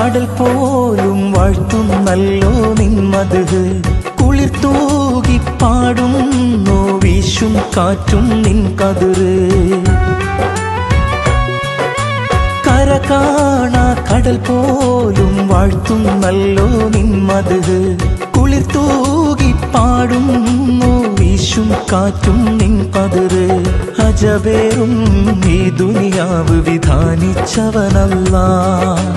കടൽ പോലും വാഴ്ത്തുന്നല്ലോ നിന്മത് കുളിർ തൂകി പാടുന്നു വീശും കാറ്റും നിൻ കതിര് കര കാണാ കടൽ പോലും വാഴ്ത്തുന്നല്ലോ നിന്മത് കുളിർ തൂകി പാടുന്നു വീശും കാറ്റും നിൻ കതിര് അജബേറും ഈ ദുനിയാവ് വിധാനിച്ചവനല്ലാഹ്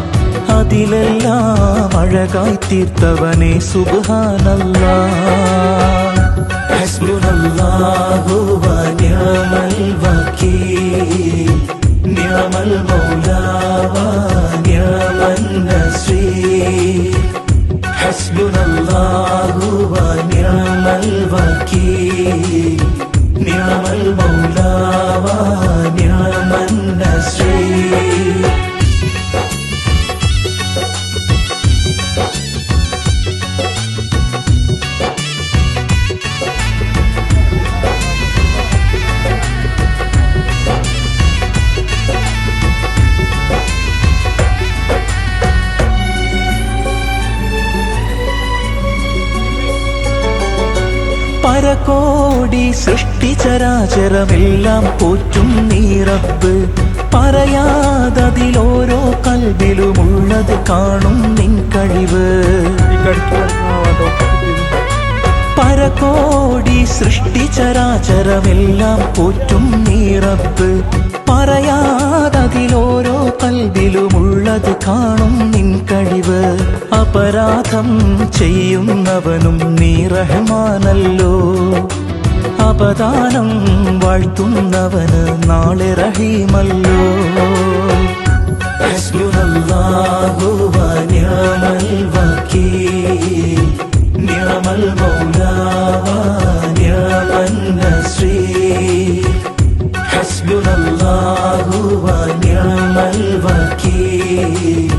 അതിലെല്ലാം അഴകായി തീർത്തവനെ സുബ്ഹാനല്ലാഹ് ഹസ്ബുനല്ലാഹു വ നിഅമൽ വകീൽ നിഅമൽ മൗലാ വ നിഅമൻ നസീർ ഹസ്ബുനല്ലാഹു വ നിഅമൽ വകീൽ നിഅമൽ മൗലാ വ നിഅമൻ നസീർ പരകോടി സൃഷ്ടി ചരാചരമെല്ലാം പോറ്റും നീ റബ്ബ് പറയാതതിലോരോ കൽബിലുമുള്ളത് കാണും നിൻ കഴിവ് പരകോടി സൃഷ്ടി ചരാചരമെല്ലാം പോറ്റും നീ റബ്ബ് പറയാതതിലോരോ കൽബിലുമുള്ളത് കാണും നിൻ കഴിവ് അപരാധം ചെയ്യുന്നവനും നീ റഹ്മാനല്ലോ അപദാനം വാഴ്ത്തുന്നവന് നാളെ റഹീമല്ലോ ഹസ്ബുനല്ലാഹു വ നിഅമൽ വകീൽ നിഅമൽ മൗലാ വ നിഅമൻ നസീർ ഹസ്ബുനല്ലാഹു വ നിഅമൽ വകീൽ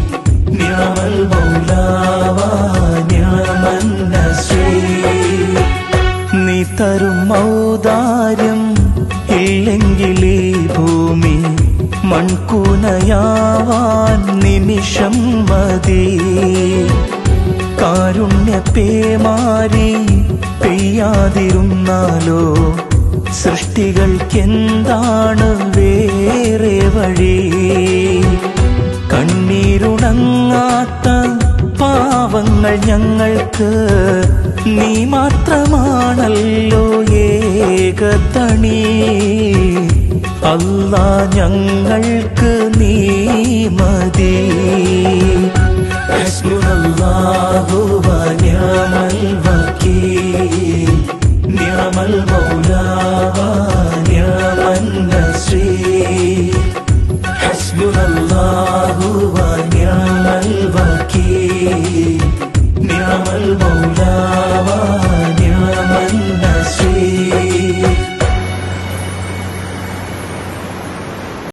നിഅമൽ മൗലാ വ നിഅമൻ നസീർ നീ തരും ഔദാര്യം ഇല്ലെങ്കിൽ ഈ ഭൂമി മൺകൂനയാവാൻ നിമിഷം മതി കാരുണ്യ പേമാരി പെയ്യാതിരുന്നാലോ സൃഷ്ടികൾക്കെന്താണ് വേറെ വഴി കണ്ണീരുണങ്ങാത്ത പാവങ്ങൾ ഞങ്ങൾക്ക് നീ മാത്രമാണല്ലോ ഏകതണി അല്ലാ ഞങ്ങൾക്ക് നീ മതി ഹസ്ബുനല്ലാഹു വ നിഅമൽ വകീൽ നിഅമൽ മൗലാ വ നിഅമൻ നസീർ ഹസ്ബുനല്ലാഹു വ നിഅമൽ വകീൽ